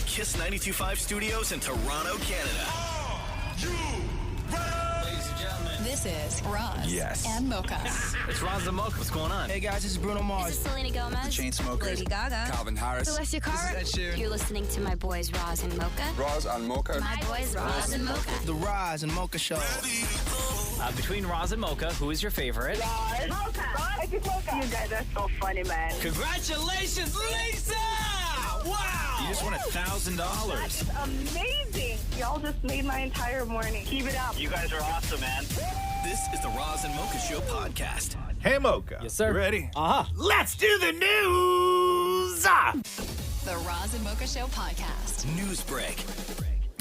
Kiss 92.5 studios in Toronto, Canada. Ladies and gentlemen, This is Roz and Mocha. it's Roz Mocha. What's going on? Hey guys, this is Bruno Mars. This is Selena Gomez. Chainsmokers. Lady Gaga. Calvin Harris. Celestia Cara. This is Ed Sheeran. You're listening to my boys Roz and Mocha. Roz and Mocha. My boys Roz and Mocha. The Roz and Mocha Show. Between Roz and Mocha, who is your favorite? Mocha. You guys are so funny, man. Congratulations, Lisa! Wow! You just won $1,000. Amazing. Y'all just made my entire morning. Keep it up. You guys are awesome, man. This is the Roz and Mocha Show podcast. Hey, Mocha. Yes, sir. You ready? Uh-huh. Let's do the news! The Roz and Mocha Show podcast. News break.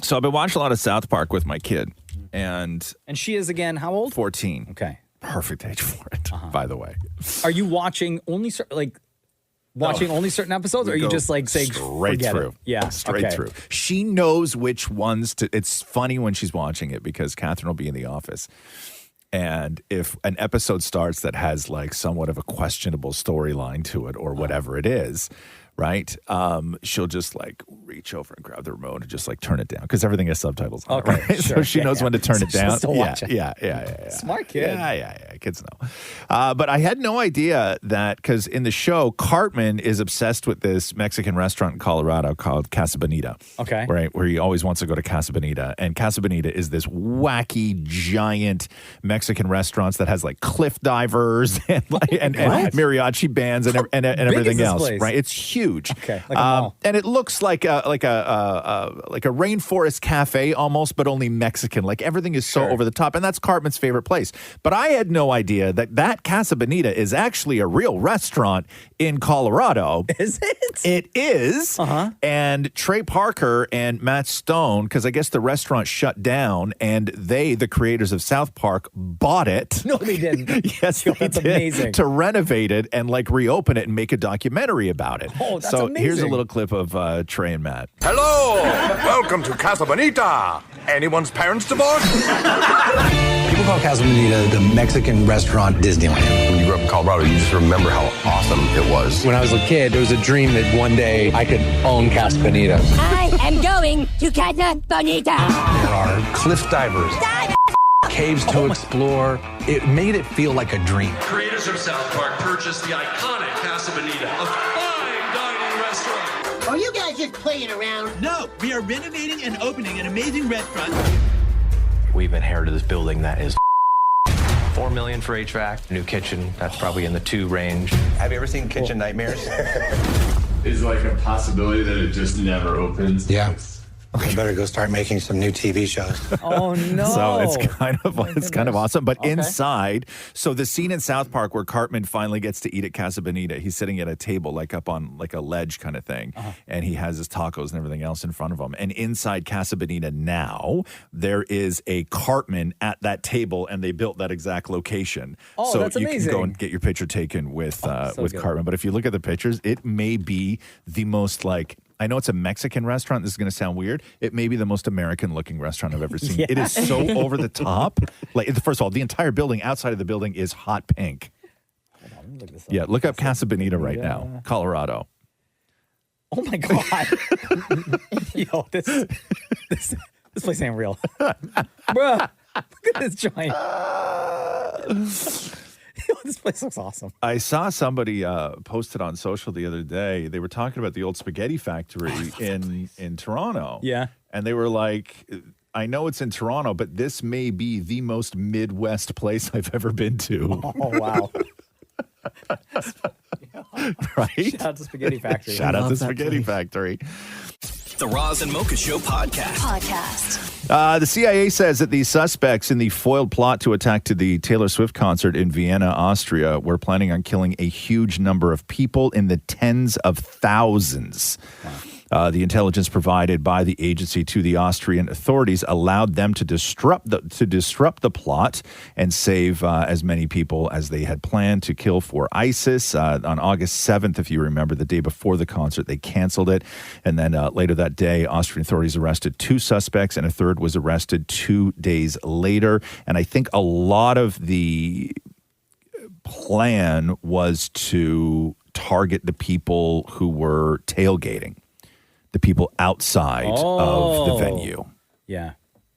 So I've been watching a lot of South Park with my kid, and And she is again how old? 14. Okay. Perfect age for it, by the way. Are you watching only only certain episodes, or are you Go just like saying straight forget through? It? Yeah, straight okay. through. She knows which ones to. It's funny when she's watching it because Catherine will be in the office, and if an episode starts that has like somewhat of a questionable storyline to it or whatever it is, right? She'll just like reach over and grab the remote and just like turn it down because everything has subtitles on Okay, it, right? sure. So she Yeah, knows yeah. when to turn So it she'll down. still watch it. Yeah. Smart kid. Yeah. Kids know. But I had no idea that because in the show, Cartman is obsessed with this Mexican restaurant in Colorado called Casa Bonita. Okay. Right, where he always wants to go to Casa Bonita. And Casa Bonita is this wacky, giant Mexican restaurant that has like cliff divers and mariachi bands and everything is this else. place? Right, it's huge. Okay, like a mall. And it looks like a rainforest cafe almost, but only Mexican. Like everything is so over the top, and that's Cartman's favorite place. But I had no idea that Casa Bonita is actually a real restaurant in Colorado. Is it? It is. Uh-huh. And Trey Parker and Matt Stone, because I guess the restaurant shut down, and they, the creators of South Park, bought it. No, they didn't. Yes, Yo, they that's did, amazing. to renovate it and like reopen it and make a documentary about it. Oh, that's so amazing. here's a little clip of Trey and Matt. Hello! Welcome to Casa Bonita. Anyone's parents divorced? People call Casa Bonita the Mexican restaurant Disneyland. When you grew up in Colorado, you just remember how awesome it was. When I was a kid, there was a dream that one day I could own Casa Bonita. I am going to Casa Bonita. There are cliff divers, caves to explore. It made it feel like a dream. Creators of South Park purchased the iconic Casa Bonita, a fine dining restaurant. Are you guys just playing around? No, we are renovating and opening an amazing restaurant. We've inherited this building that is $4 million for HVAC, new kitchen, that's probably in the 2 range. Have you ever seen Kitchen Nightmares? Is like a possibility that it just never opens. Yeah. I better go start making some new TV shows. Oh no! So it's kind of awesome. But inside, so the scene in South Park where Cartman finally gets to eat at Casa Bonita, he's sitting at a table like up on like a ledge kind of thing, and he has his tacos and everything else in front of him. And inside Casa Bonita now, there is a Cartman at that table, and they built that exact location. Oh, so that's you amazing. can go and get your picture taken with so good. Cartman. But if you look at the pictures, it may be the most like. I know it's a Mexican restaurant. This is going to sound weird. It may be the most American-looking restaurant I've ever seen. Yeah. It is so over the top. Like, first of all, the entire building, outside of the building, is hot pink. Hold on, let me look this up. Yeah, look up Casa Bonita right now, Colorado. Oh my god! Yo, this place ain't real, bruh. Look at this giant. Yo, this place looks awesome. I saw somebody posted on social the other day. They were talking about the old spaghetti factory in Toronto. Yeah. And they were like, I know it's in Toronto, but this may be the most Midwest place I've ever been to. Oh wow! Right? Shout out to Spaghetti Factory. Shout out to Spaghetti Factory. The Roz and Mocha Show podcast. The CIA says that the suspects in the foiled plot to attack to the Taylor Swift concert in Vienna, Austria, were planning on killing a huge number of people in the tens of thousands. The intelligence provided by the agency to the Austrian authorities allowed them to disrupt the plot and save as many people as they had planned to kill for ISIS. On August 7th, if you remember, the day before the concert, they canceled it. And then later that day, Austrian authorities arrested 2 suspects, and a third was arrested 2 days later. And I think a lot of the plan was to target the people who were tailgating. the people outside of the venue. Yeah.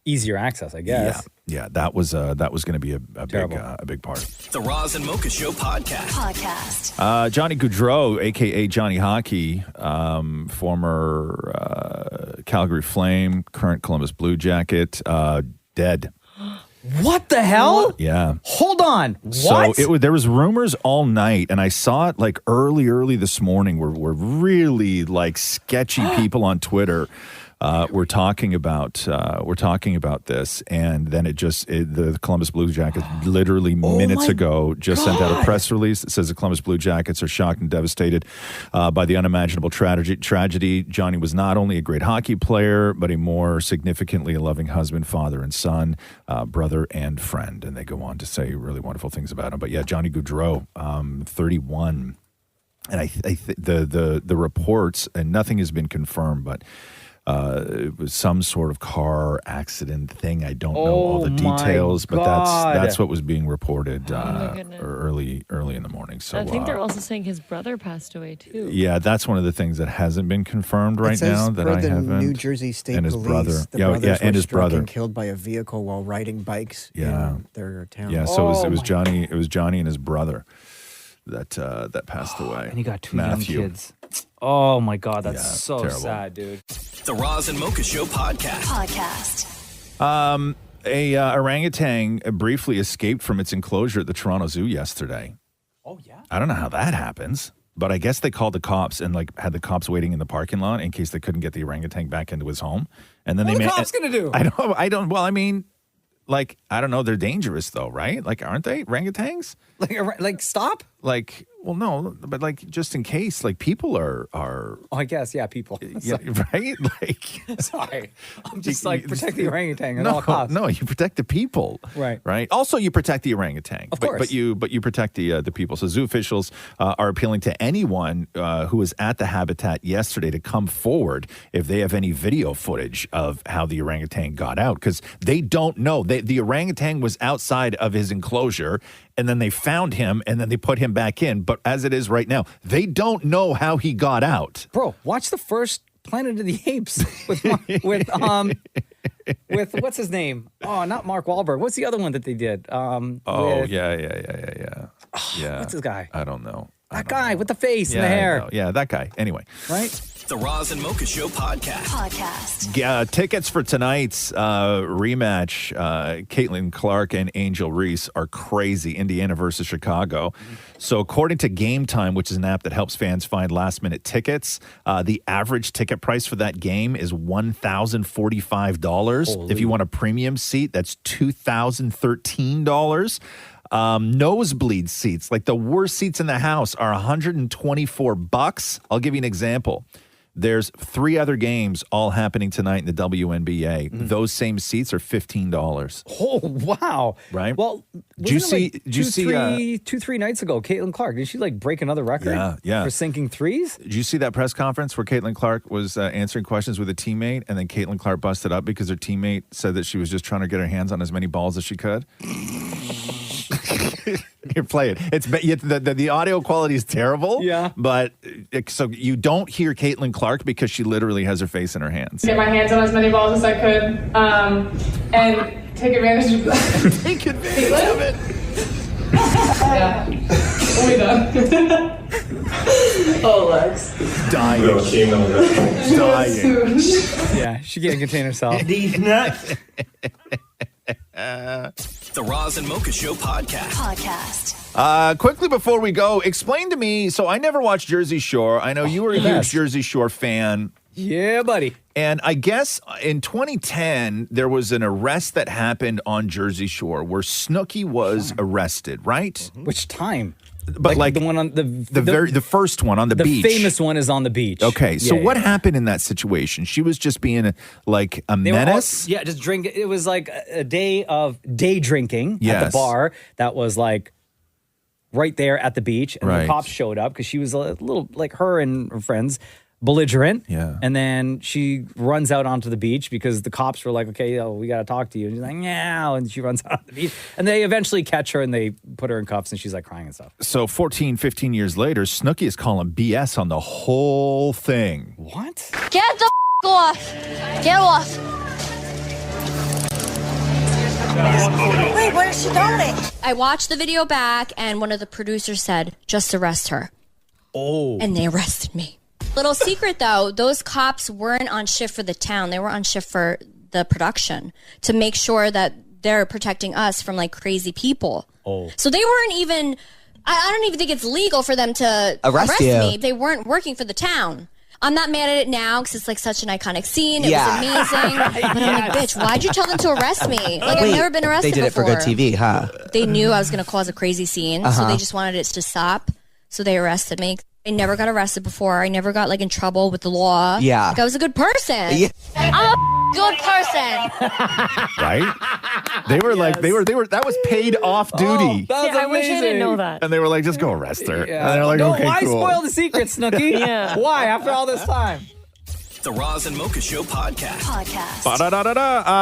Easier access, I guess. Yeah, that was going to be a big part. The Roz and Mocha Show podcast. Johnny Gaudreau, a.k.a. Johnny Hockey, former Calgary Flame, current Columbus Blue Jacket, dead. What the hell? Yeah. Hold on. What? So there was rumors all night, and I saw it like early this morning where really like sketchy people on Twitter were talking about this, and then the Columbus Blue Jackets literally minutes ago just sent out a press release that says the Columbus Blue Jackets are shocked and devastated by the unimaginable tragedy. Johnny was not only a great hockey player, but a more significantly a loving husband, father and son, brother and friend. And they go on to say really wonderful things about him. But yeah, Johnny Gaudreau, 31, and the reports, and nothing has been confirmed, but it was some sort of car accident thing. I don't know all the details, but that's what was being reported early in the morning. So I think they're also saying his brother passed away too. Yeah, that's one of the things that hasn't been confirmed right now. That I haven't. New Jersey State and his Police, brother, and his brother killed by a vehicle while riding bikes in their town. Yeah, so it was Johnny. It was Johnny and his brother that passed away. And he got two Matthew. young kids. Oh my God, that's so terrible. sad, dude. The Roz and Mocha Show podcast. A orangutan briefly escaped from its enclosure at the Toronto Zoo yesterday. Oh yeah. I don't know how that happens, but I guess they called the cops and had the cops waiting in the parking lot in case they couldn't get the orangutan back into his home. And then What they are the cops gonna do? I don't. Well, I mean, like, I don't know. They're dangerous though, right? Like, aren't they orangutans? Like stop? Like, well, no, but like just in case, like people are. Oh, I guess, yeah, people. Yeah, right? Like, sorry, I'm just like protect the orangutan at all costs. No, you protect the people, right? Also, you protect the orangutan, of course, but you protect the people. So, zoo officials are appealing to anyone who was at the habitat yesterday to come forward if they have any video footage of how the orangutan got out, because they don't know. The orangutan was outside of his enclosure, and then they found him, and then they put him back in. But as it is right now, they don't know how he got out. Bro, watch the first Planet of the Apes with what's his name? Oh, not Mark Wahlberg. What's the other one that they did? Yeah. What's this guy? I don't know. That guy with the face and the hair. Yeah, that guy. Anyway. Right? The Roz and Mocha Show podcast. Yeah, tickets for tonight's rematch, Caitlin Clark and Angel Reese, are crazy. Indiana versus Chicago. So according to Game Time, which is an app that helps fans find last-minute tickets, the average ticket price for that game is $1,045. If you want a premium seat, that's $2,013. Nosebleed seats, like the worst seats in the house, are $124. I'll give you an example. There's 3 other games all happening tonight in the WNBA. Those same seats are $15. Oh, wow. Right? Well, did you see 2-3 nights ago, Caitlin Clark, did she like break another record for sinking threes? Did you see that press conference where Caitlin Clark was answering questions with a teammate, and then Caitlin Clark busted up because her teammate said that she was just trying to get her hands on as many balls as she could? Here, play it. The audio quality is terrible. Yeah. But so you don't hear Caitlin Clark because she literally has her face in her hands. Get my hands on as many balls as I could, and take advantage of that. Take advantage of it. Yeah. We done. Oh, Lex. Dying. Yeah, she can't contain herself. These nuts. The Roz and Mocha Show podcast. Quickly before we go, explain to me. So I never watched Jersey Shore. I know you were a huge Jersey Shore fan. Yeah, buddy. And I guess in 2010, there was an arrest that happened on Jersey Shore where Snooki was arrested, right? Which time? But like the one on the first one on the beach. The famous one is on the beach. Okay, so what happened in that situation? She was just being like a menace? Just drink. It was like a day of day drinking at the bar that was like right there at the beach. And the cops showed up because she was a little, like her and her friends, belligerent. Yeah. And then she runs out onto the beach because the cops were like, okay, we got to talk to you. And she's like, yeah. And she runs out on the beach. And they eventually catch her and they put her in cuffs and she's like crying and stuff. So 14, 15 years later, Snooki is calling BS on the whole thing. What? Get the off. Get off. Wait, where is she going? I watched the video back, and one of the producers said, just arrest her. Oh. And they arrested me. Little secret, though, those cops weren't on shift for the town. They were on shift for the production to make sure that they're protecting us from, like, crazy people. Oh. So they weren't even... I don't even think it's legal for them to arrest me. They weren't working for the town. I'm not mad at it now because it's like such an iconic scene. It was amazing. But I'm like, bitch, why'd you tell them to arrest me? Like, I've never been arrested before. They did it for good TV, huh? They knew I was going to cause a crazy scene, so they just wanted it to stop. So they arrested me. I never got arrested before. I never got, like, in trouble with the law. Yeah. Like, I was a good person. Yeah. I'm a good person. Right? They were like, they were, that was paid off duty. That was I wish I didn't know that. And they were like, just go arrest her. Yeah. And they're like, no, okay, why cool. spoil the secret, Snooki? Yeah. Why, after all this time? The Roz and Mocha Show podcast.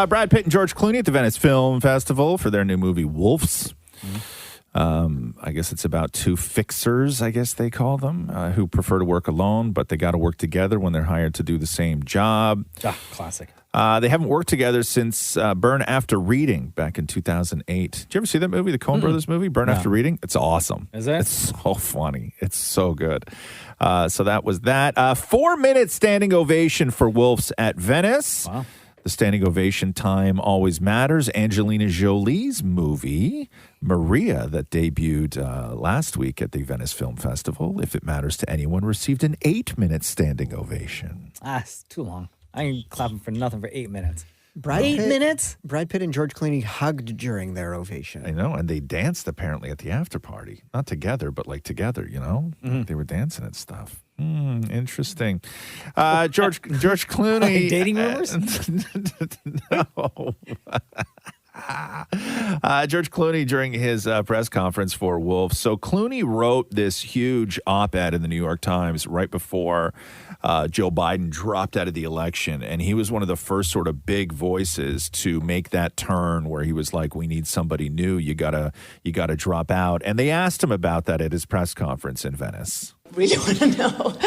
Brad Pitt and George Clooney at the Venice Film Festival for their new movie, Wolves. I guess it's about two fixers, I guess they call them, who prefer to work alone, but they got to work together when they're hired to do the same job. Classic. They haven't worked together since Burn After Reading back in 2008. Did you ever see that movie, the Coen Brothers movie, Burn After Reading? It's awesome. Is it? It's so funny. It's so good. So that was that. 4-minute standing ovation for Wolves at Venice. Wow. The standing ovation time always matters. Angelina Jolie's movie, Maria, that debuted last week at the Venice Film Festival, If It Matters to Anyone, received an 8-minute standing ovation. It's too long. I ain't clapping for nothing for 8 minutes. Brad 8 Pitt, minutes? Brad Pitt and George Clooney hugged during their ovation. I know, and they danced apparently at the after party. Not together, but like together, you know? They were dancing and stuff. Interesting. George Clooney. Dating rumors? No. George Clooney during his press conference for Wolf. So Clooney wrote this huge op-ed in the New York Times right before Joe Biden dropped out of the election. And he was one of the first sort of big voices to make that turn where he was like, we need somebody new. You gotta drop out. And they asked him about that at his press conference in Venice. Really want to know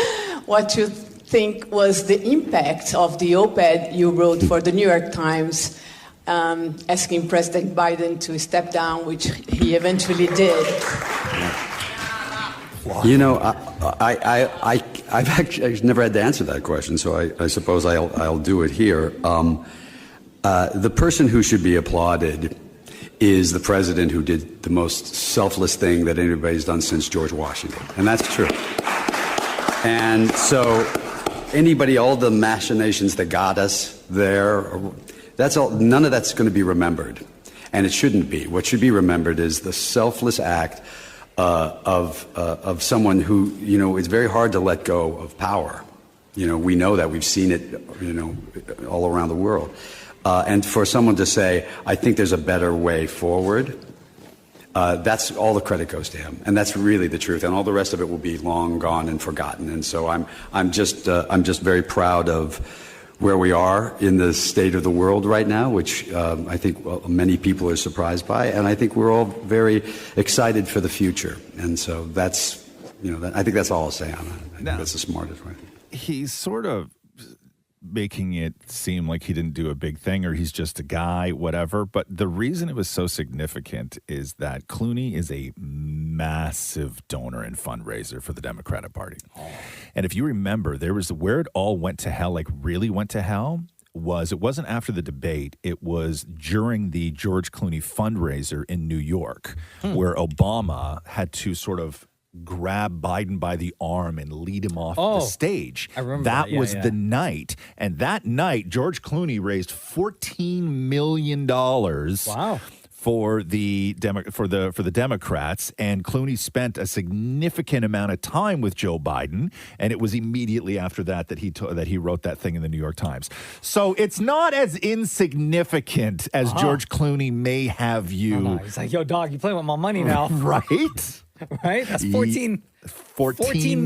what you think was the impact of the op-ed you wrote for the New York Times asking President Biden to step down, which he eventually did. You know, I've actually never had to answer that question, so I suppose I'll do it here. The person who should be applauded is the president who did the most selfless thing that anybody's done since George Washington, and that's true. And so all the machinations that got us there, that's all. None of that's going to be remembered, and it shouldn't be. What should be remembered is the selfless act of someone who, you know, it's very hard to let go of power. You know, we know that. We've seen it, you know, all around the world. And for someone to say, I think there's a better way forward, that's all the credit goes to him. And that's really the truth. And all the rest of it will be long gone and forgotten. And so I'm just very proud of where we are in the state of the world right now, which I think many people are surprised by. And I think we're all very excited for the future. And so that's, you know, I think that's all I'll say on that. I think that's the smartest way. He's sort of making it seem like he didn't do a big thing or he's just a guy, whatever. But the reason it was so significant is that Clooney is a massive donor and fundraiser for the Democratic Party. Oh. And if you remember, there was where it all went to hell, like really went to hell, it wasn't after the debate. It was during the George Clooney fundraiser in New York, where Obama had to sort of grab Biden by the arm and lead him off the stage. I remember that was the night. And that night, George Clooney raised $14 million. Wow. For the Democrats, and Clooney spent a significant amount of time with Joe Biden, and it was immediately after that he wrote that thing in the New York Times. So it's not as insignificant as George Clooney may have you. No. He's like, yo, dog, you playing with my money now, right? Right? That's 14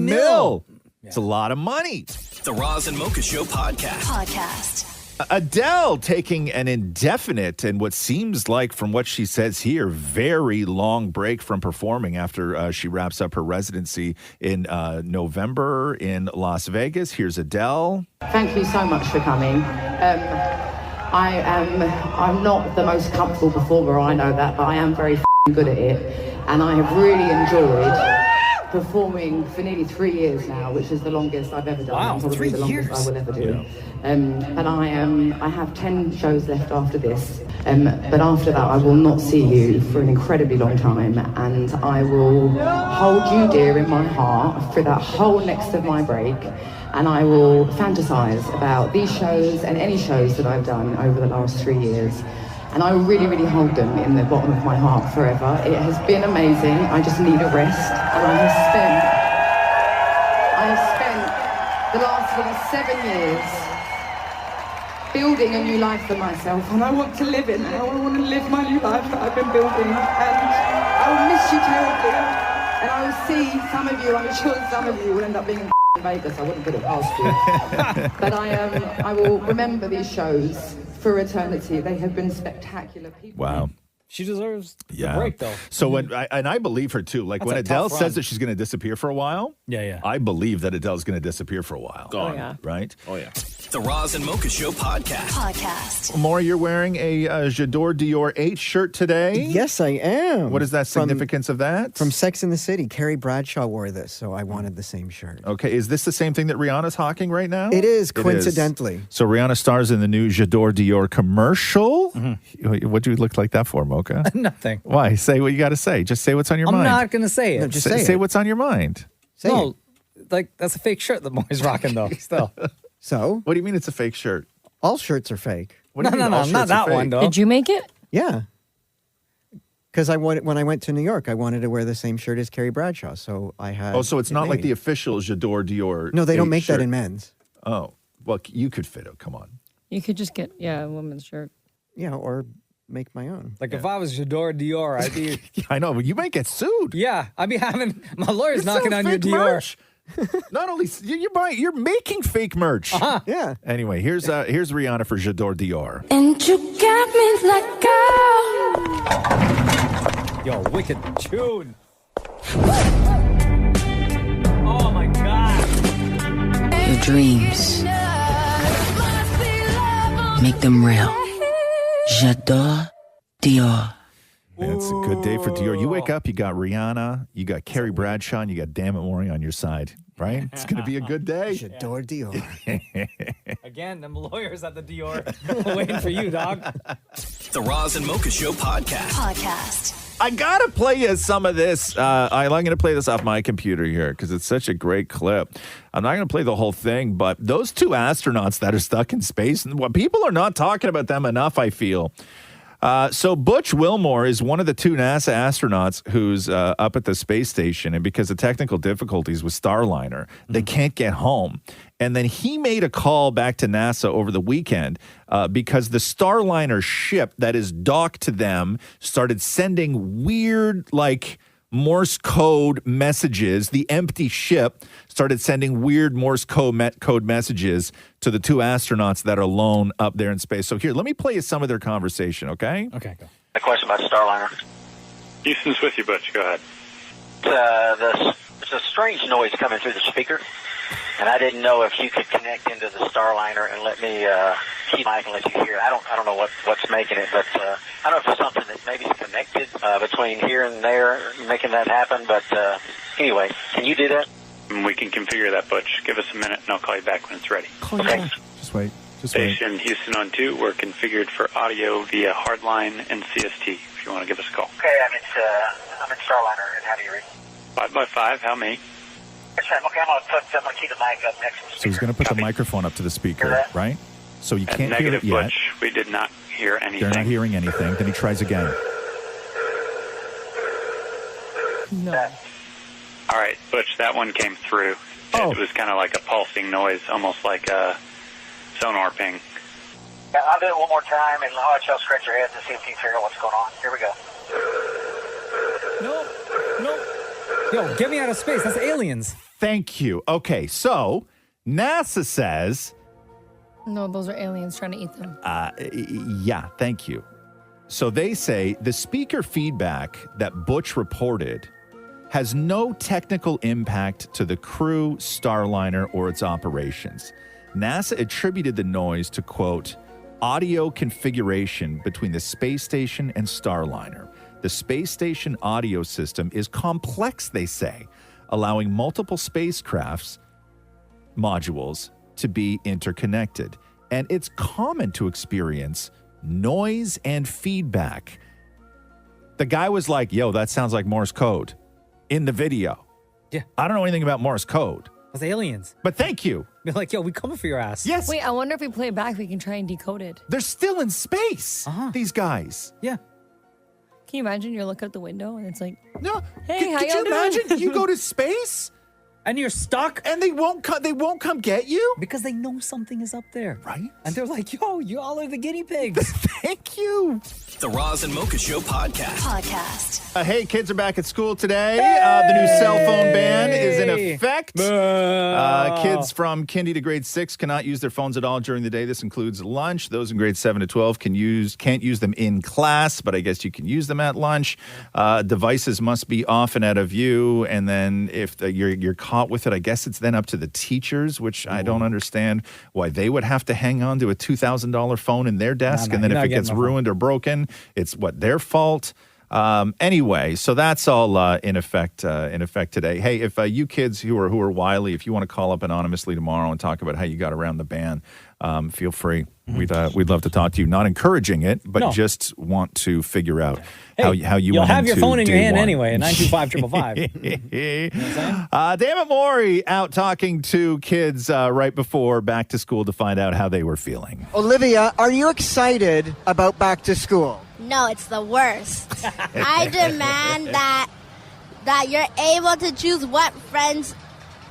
mil. Yeah. It's a lot of money. The Roz and Mocha Show podcast. Adele taking an indefinite and what seems like, from what she says here, very long break from performing after she wraps up her residency in November in Las Vegas. Here's Adele. Thank you so much for coming. I'm not the most comfortable performer, I know that, but I am very good at it. And I have really enjoyed performing for nearly 3 years now, which is the longest I've ever done. Wow, probably 3 the longest years. I will ever do. And I have 10 shows left after this. But after that, I will not see you for an incredibly long time, and I will hold you dear in my heart for that whole next of my break. And I will fantasize about these shows and any shows that I've done over the last 3 years. And I really, really hold them in the bottom of my heart forever. It has been amazing. I just need a rest. And I have spent the last 7 years building a new life for myself. And I want to live it now. I want to live my new life that I've been building. And I will miss you terribly. And I will see some of you, I'm sure some of you will end up being in Vegas. I wouldn't put it past you. But I will remember these shows for eternity. They have been spectacular people. Wow. She deserves the break, though. So when I believe her too. Like That's when a Adele tough says run. that she's going to disappear for a while. Yeah. I believe that Adele's going to disappear for a while. Gone. yeah. Right? Oh, yeah. The Roz and Mocha Show podcast. Maura, you're wearing a J'adore Dior 8 shirt today. Yes, I am. What is that significance of that? From Sex and the City. Carrie Bradshaw wore this, so I wanted the same shirt. Okay, is this the same thing that Rihanna's hawking right now? It is, coincidentally. So Rihanna stars in the new J'adore Dior commercial. Mm-hmm. What do you look like that for, Mocha? Nothing. Why? Say what you got to say. Just say what's on your I'm mind. not going to say it. No, just say it. what's on your mind. No, like, that's a fake shirt that Maury's rocking, though, still. So? What do you mean it's a fake shirt? All shirts are fake. What do you mean all not shirts are that one, fake? though. Did you make it? Yeah. Because when I went to New York, I wanted to wear the same shirt as Carrie Bradshaw, so I had. Oh, so it's it not like made. the official J'adore Dior. No, they don't 8 make shirt. that in men's. Oh, well, you could fit it. Come on. You could just get, a woman's shirt. Yeah, or make my own. Like, if I was J'adore Dior, I'd be... I know, but you might get sued. Yeah, I'd be having... My lawyer's You're knocking selling on your fake Dior. merch. Not only you're making fake merch. Uh-huh. Yeah. Anyway, here's Rihanna for J'adore Dior. And you got me like Yo, wicked tune. Oh, my God. Your dreams. Make them real. J'adore Dior. Man, it's a good day for Dior. You wake up, you got Rihanna, you got Carrie Bradshaw, and you got Damn It Maury on your side, right? It's going to be a good day. J'adore Dior. Again, them lawyers at the Dior waiting for you, dog. The Roz and Mocha Show podcast. I got to play you some of this. I'm going to play this off my computer here because it's such a great clip. I'm not going to play the whole thing, but those 2 astronauts that are stuck in space, and what people are not talking about them enough, I feel. So Butch Wilmore is one of the 2 NASA astronauts who's up at the space station, and because of technical difficulties with Starliner, they can't get home. And then he made a call back to NASA over the weekend because the Starliner ship that is docked to them started sending weird, like, Morse code messages. The empty ship started sending weird Morse code messages to the 2 astronauts that are alone up there in space. So here, let me play you some of their conversation, okay? Okay, go. A question about Starliner. Houston's with you, Butch. Go ahead. There's a strange noise coming through the speaker, and I didn't know if you could connect into the Starliner and let me keep mic and let you hear it. I don't know what's making it, but I don't know if there's something that maybe is connected between here and there, making that happen. But anyway, can you do that? We can configure that, Butch. Give us a minute, and I'll call you back when it's ready. Okay. Just wait. Station Houston on 2. We're configured for audio via hardline and CST. If you want to give us a call. Okay, I'm in Starliner, and how do you read? 5x5. How me? Okay, I'm gonna keep the mic up next to the speaker. So he's going to put the microphone up to the speaker, right? So you can't hear it Negative, yet. Butch. We did not hear anything. They're not hearing anything. Then he tries again. No. All right, Butch, that one came through. It was kind of like a pulsing noise, almost like a sonar ping. Yeah, I'll do it one more time, and I'll let y'all scratch your heads and see if you can figure out what's going on. Here we go. No. Yo, get me out of space. That's aliens. Thank you. Okay, so NASA says No, those are aliens trying to eat them. Yeah, thank you. So they say the speaker feedback that Butch reported has no technical impact to the crew, Starliner, or its operations. NASA attributed the noise to, quote, audio configuration between the space station and Starliner. The space station audio system is complex, they say, allowing multiple spacecrafts modules to be interconnected. And it's common to experience noise and feedback. The guy was like, yo, that sounds like Morse code in the video. Yeah. I don't know anything about Morse code. Those aliens. But thank you. They're like, yo, we coming for your ass. Yes. Wait, I wonder if we play it back, we can try and decode it. They're still in space, these guys. Yeah. Can you imagine you look out the window and it's like, no, hey, how could you y'all doing? imagine you go to space and you're stuck and they won't come get you? Because they know something is up there. Right. And they're like, yo, you all are the guinea pigs. Thank you. The Roz and Mocha Show podcast. Hey, kids are back at school today. The new cell phone ban is in effect. Kids from kindy to grade 6 cannot use their phones at all during the day. This includes lunch. Those in grades 7 to 12 can't use them in class, but I guess you can use them at lunch. Devices must be off and out of view. And then if you're caught with it, I guess it's then up to the teachers, which I don't understand why they would have to hang on to a $2,000 phone in their desk. And then if it gets ruined or broken, it's their fault. Anyway, so that's all in effect today. Hey, if you kids who are wily, if you want to call up anonymously tomorrow and talk about how you got around the ban, feel free. We'd love to talk to you. Not encouraging it, but just want to figure out how you You'll went have your into phone in your day hand one. anyway at 925-555. Dammit Maury out talking to kids right before back to school to find out how they were feeling. Olivia, are you excited about back to school? No, it's the worst. I demand that you're able to choose what friends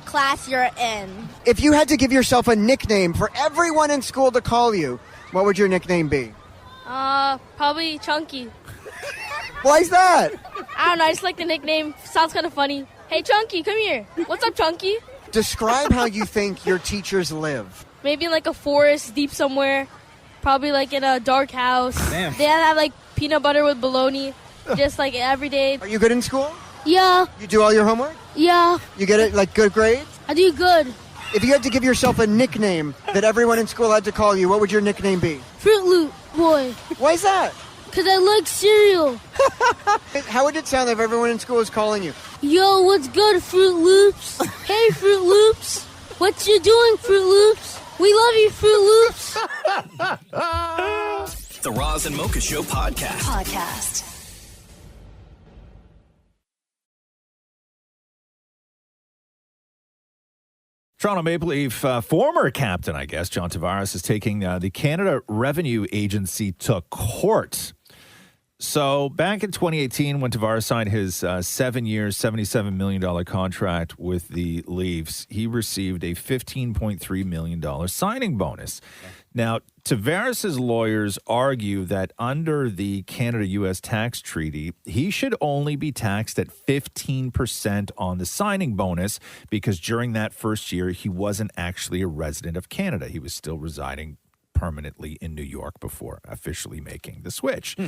class you're in. If you had to give yourself a nickname for everyone in school to call you, what would your nickname be? Probably Chunky. Why is that? I don't know, I just like the nickname. Sounds kind of funny. Hey, Chunky, come here. What's up, Chunky? Describe how you think your teachers live. Maybe in like a forest deep somewhere. Probably like in a dark house. Damn. They have like peanut butter with bologna. Just like every day. Are you good in school? Yeah. You do all your homework? Yeah. You get it, like good grades? I do good. If you had to give yourself a nickname that everyone in school had to call you, what would your nickname be? Fruit Loop Boy. Why is that? Because I like cereal. How would it sound if everyone in school was calling you? Yo, what's good, Fruit Loops? Hey, Fruit Loops. What you doing, Fruit Loops? We love you, Fruit Loops. The Roz and Mocha Show podcast. Toronto Maple Leaf former captain, I guess, John Tavares, is taking the Canada Revenue Agency to court. So back in 2018, when Tavares signed his 7-year, $77 million contract with the Leafs, he received a $15.3 million signing bonus. Now, Tavares' lawyers argue that under the Canada-U.S. tax treaty, he should only be taxed at 15% on the signing bonus because during that first year, he wasn't actually a resident of Canada. He was still residing permanently in New York before officially making the switch.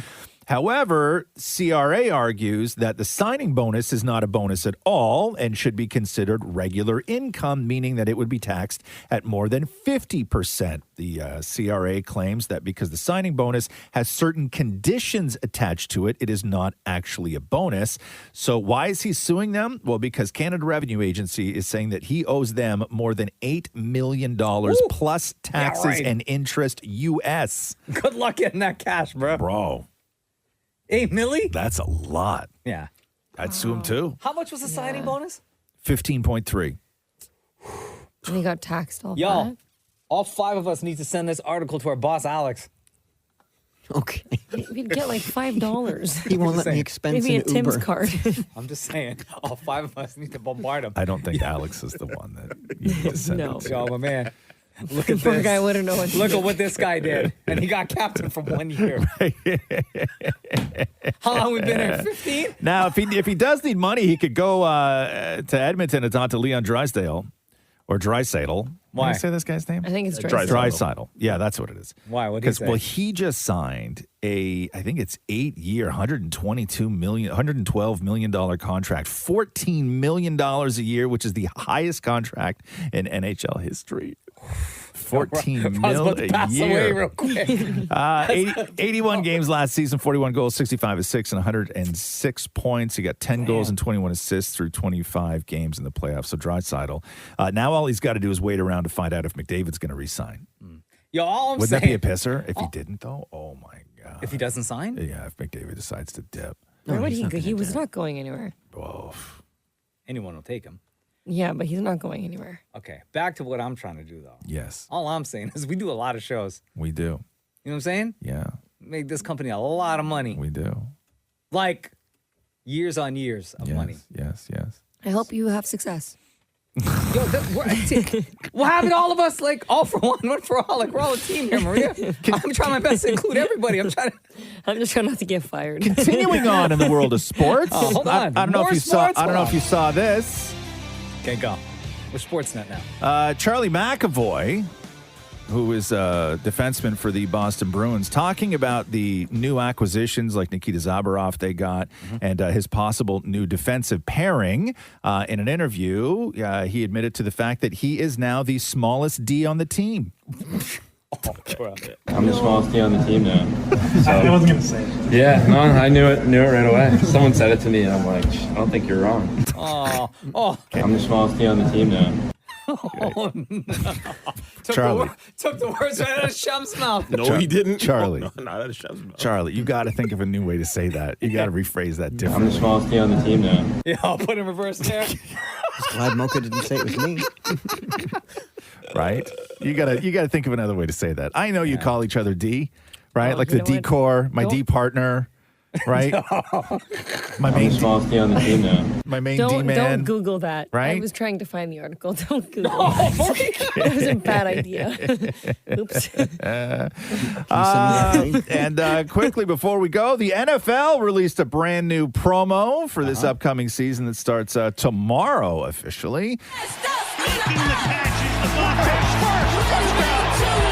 However, CRA argues that the signing bonus is not a bonus at all and should be considered regular income, meaning that it would be taxed at more than 50%. The CRA claims that because the signing bonus has certain conditions attached to it, it is not actually a bonus. So why is he suing them? Well, because Canada Revenue Agency is saying that he owes them more than $8 million plus taxes and interest U.S. Good luck getting that cash, bro. Bro. 8 milli? That's a lot. Yeah. I'd sue him too. How much was the signing bonus? 15.3. And he got taxed all Yo, that. all 5 of us need to send this article to our boss, Alex. Okay. We'd get like $5. He won't let me expense Maybe an a Tim's Uber. card. I'm just saying, all 5 of us need to bombard him. I don't think Alex is the one that you need to send No. it to. Yo, my man. Look at Poor this. guy wouldn't know what to Look do. at what this guy did. And he got captain for 1 year. How long we been here? 15? Now, if he does need money, he could go to Edmonton and talk to Leon Drysdale. or Draisaitl. Why? Did I say this guy's name? I think it's Draisaitl. Yeah, that's what it is. Why? What did he say? Well, he just signed I think it's 8-year, $112 million contract, $14 million a year, which is the highest contract in NHL history. 14 mil a year. Real quick. 81 games last season, 41 goals, 65 assists, and 106 points. He got 10 goals and 21 assists through 25 games in the playoffs. So Draisaitl. Now all he's got to do is wait around to find out if McDavid's going to re-sign. Yo, all I'm Wouldn't saying. that be a pisser if he didn't, though? Oh, my God. If he doesn't sign? Yeah, if McDavid decides to dip. Where would he go? He was not going anywhere. Whoa. Anyone will take him. Yeah, but he's not going anywhere. Okay, back to what I'm trying to do, though. Yes. All I'm saying is we do a lot of shows. We do. You know what I'm saying? Yeah. Make this company a lot of money. We do. Like years on years of money. Yes. I hope you have success. Yo, we'll have it all of us, like all for one for all. Like we're all a team here, Maria. I'm trying my best to include everybody. I'm just trying not to get fired. Continuing on in the world of sports. Hold on. I don't know if you saw. I don't know if you saw this. Okay, go. We're Sportsnet now. Charlie McAvoy, who is a defenseman for the Boston Bruins, talking about the new acquisitions like Nikita Zabarov they got and his possible new defensive pairing. In an interview, he admitted to the fact that he is now the smallest D on the team. I'm the smallest D on the team now. I wasn't going to say it. Yeah, no, I knew it right away. Someone said it to me, and I'm like, I don't think you're wrong. Oh. I'm the smallest D on the team now. Oh, no. Charlie. Took the words right out of Shum's mouth. No, he didn't. Charlie. No, not out of Chef's mouth. Charlie, you got to think of a new way to say that. You got to rephrase that I'm differently. the smallest D on the team now. Yeah, I'll put in reverse there. Glad Mocha didn't say it was me. Right? You gotta think of another way to say that. I know you call each other D, right? Oh, like you the know what? D-core, my D partner, right? My I'm main the smallest D on the team now. my main Don't D-man. Google that. Right? I was trying to find the article. Don't Google that. That was a bad idea. Oops. And quickly before we go, the NFL released a brand new promo for this upcoming season that starts tomorrow officially. Making the catch is the Montez first touchdown.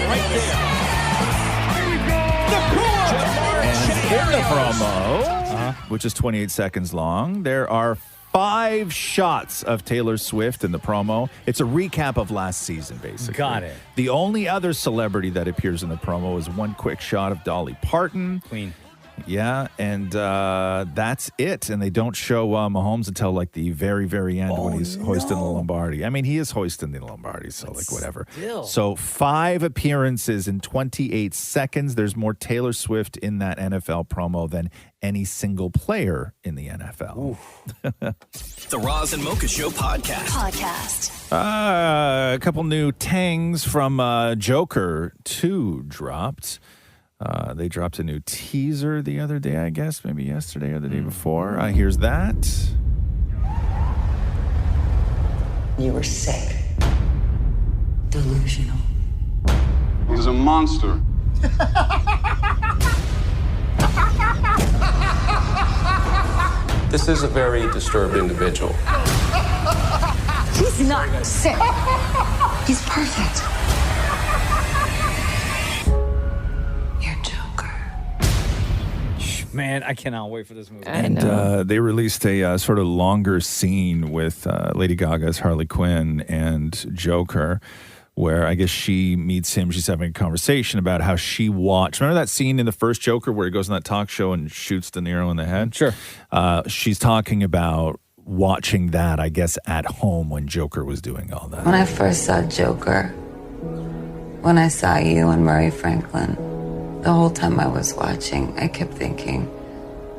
Right there. And in the promo, which is 28 seconds long, there are 5 shots of Taylor Swift in the promo. It's a recap of last season, basically. Got it. The only other celebrity that appears in the promo is one quick shot of Dolly Parton. Queen. Yeah, and that's it. And they don't show Mahomes until like the very, very end when he's hoisting the Lombardi. I mean, he is hoisting the Lombardi, so like whatever. Still. So 5 appearances in 28 seconds. There's more Taylor Swift in that NFL promo than any single player in the NFL. The Roz and Mocha Show podcast. A couple new tangs from Joker 2 dropped. They dropped a new teaser the other day, I guess, maybe yesterday or the day before. Here's that. You were sick. Delusional. He's a monster. This is a very disturbed individual. He's not sick. He's perfect. You're Joker. Man, I cannot wait for this movie. And they released a sort of longer scene with Lady Gaga's Harley Quinn and Joker, where I guess she meets him. She's having a conversation about how she watched. Remember that scene in the first Joker where he goes on that talk show and shoots De Niro in the head? Sure. She's talking about watching that, I guess, at home when Joker was doing all that. When I first saw Joker, when I saw you and Murray Franklin, the whole time I was watching, I kept thinking,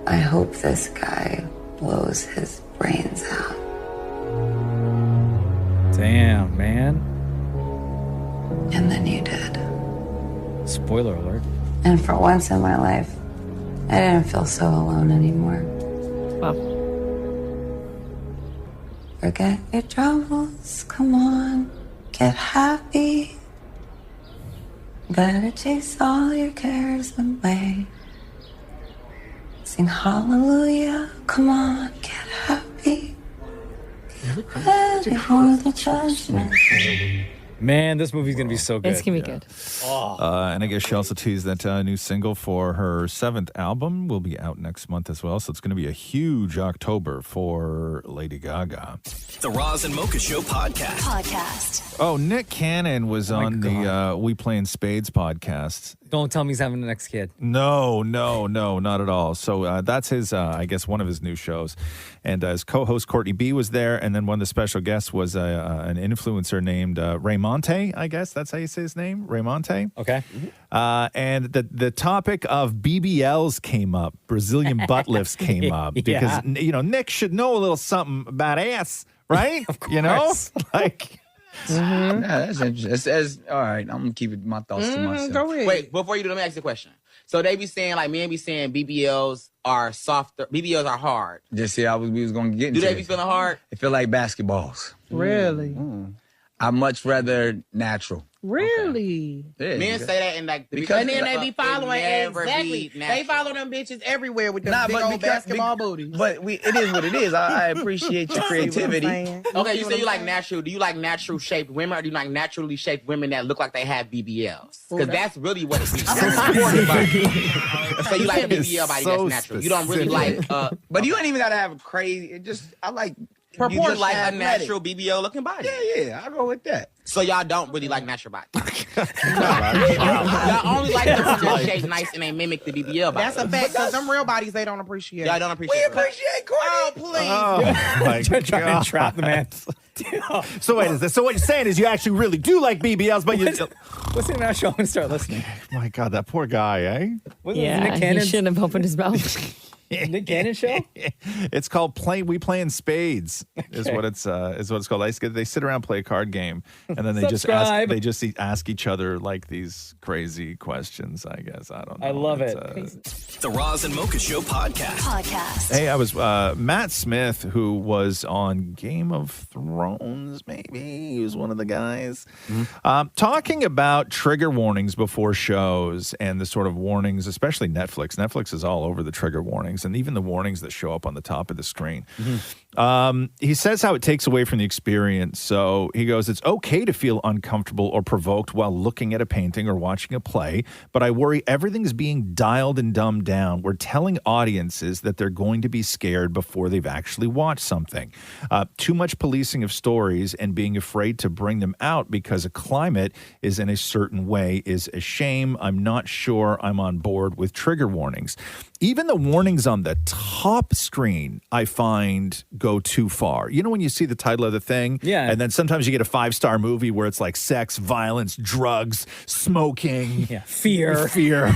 I hope this guy blows his brains out. Damn, man. And then you did. Spoiler alert. And for once in my life, I didn't feel so alone anymore. Well. Forget your troubles, come on, get happy. Better chase all your cares away. Sing hallelujah, come on, get happy. ready for the judgment. Man, this movie's going to be so good. It's going to be good. And I guess she also teased that new single for her 7th album will be out next month as well. So it's going to be a huge October for Lady Gaga. The Roz and Mocha Show podcast. Oh, Nick Cannon was on the We Playing Spades podcast. Don't tell me he's having the next kid. No, not at all. So that's his, I guess, one of his new shows. And his co-host Courtney B was there. And then one of the special guests was an influencer named Raymonte, I guess. That's how you say his name, Raymonte. Okay. And the topic of BBLs came up. Brazilian butt lifts came up. Because, Nick should know a little something about ass, right? Of course. You know? Like... Yeah, that's interesting. All right, I'm gonna keep my thoughts to myself. Go ahead. Wait, before you do, let me ask you a question. So they be saying, like, men be saying BBLs are softer, BBLs are hard. Just see, we was gonna get into Do they it. be feeling hard? They feel like basketballs. Really? I much rather natural. Really? Yeah, Men say that in like Because- and then they be following never exactly. be They follow them bitches everywhere with them Nah, big but old because- basketball booties. But it is what it is. I appreciate your creativity. Okay, you say you like natural. Do you like natural shaped women, or do you like naturally shaped women that look like they have BBLs? Because that's really what it is. So you like a BBL body that's natural. You don't really like. But you ain't even gotta have a crazy. I like. You proportion just like a athletic. natural BBL looking body. Yeah, I'll go with that. So y'all don't really like natural body. Y'all only like the ones that shape nice and they mimic the BBL body. That's a fact, because them real bodies they don't appreciate. Y'all don't appreciate. We appreciate Courtney. Oh, please. Oh, my Trying to trap the man. So wait, so what you're saying is you actually really do like BBLs, but you... What's the national? I'm going to start listening. My God, that poor guy, eh? Yeah, he shouldn't have opened his mouth. Nick Cannon show? It's called We Playing Spades is what it's called. They sit around, play a card game, and then they just ask each other like these crazy questions, I guess. I don't know. I love it. The Roz and Mocha Show podcast. Hey, I was Matt Smith, who was on Game of Thrones, maybe. He was one of the guys. Talking about trigger warnings before shows and the sort of warnings, especially Netflix. Netflix is all over the trigger warnings and even the warnings that show up on the top of the screen. He says how it takes away from the experience. So he goes, it's okay to feel uncomfortable or provoked while looking at a painting or watching a play, but I worry everything's being dialed and dumbed down. We're telling audiences that they're going to be scared before they've actually watched something. Too much policing of stories and being afraid to bring them out because a climate is in a certain way is a shame. I'm not sure I'm on board with trigger warnings. Even the warnings on the top screen, I find, go too far. You know when you see the title of the thing? Yeah. And then sometimes you get a 5-star movie where it's like sex, violence, drugs, smoking. Yeah. Fear,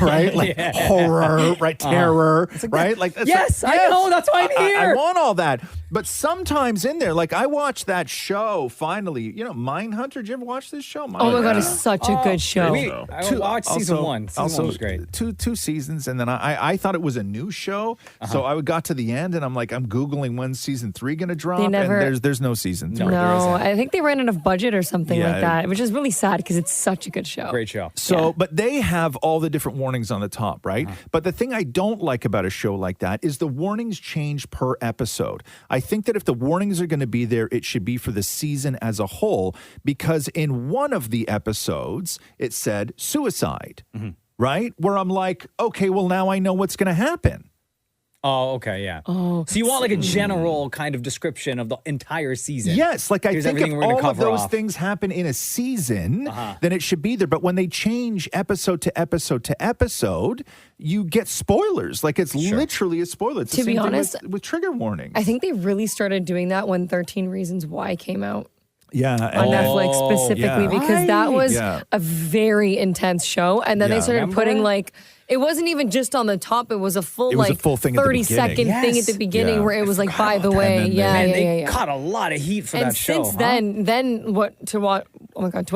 right? Like horror, right? Terror, right? Like yes, I know. That's why I'm here. I want all that. But sometimes in there, like I watched that show finally, Mindhunter. Did you ever watch this show? Oh my God, it's such a good show. I watched season one. Season one was great. Two seasons. And then I thought it was a new show. So I got to the end and I'm like, I'm Googling when's season 3 going to drop. They never- And there's no season 3. No, I think they ran out of budget or something Yeah. like that, which is really sad because it's such a good show. Great show. So, but they have all the different warnings on the top, right? But the thing I don't like about a show like that is the warnings change per episode. I think that if the warnings are going to be there, it should be for the season as a whole, because in one of the episodes, it said suicide, right? Where I'm like, okay, well, now I know what's going to happen. Oh, okay, yeah. Oh, so you want like a general kind of description of the entire season? Yes, like I Here's think everything if we're gonna all of cover those off. things happen in a season, then it should be there. But when they change episode to episode to episode, you get spoilers. Like it's literally a spoiler. It's the To be same thing honest, with trigger warnings. I think they really started doing that when 13 Reasons Why came out. Yeah, On Netflix specifically, because that was Yeah. a very intense show. And then they started putting like, it wasn't even just on the top, it was a full It was a like full thing at the 30-second beginning. thing at the beginning where it was like, by the way, they caught a lot of heat for and that show. since then what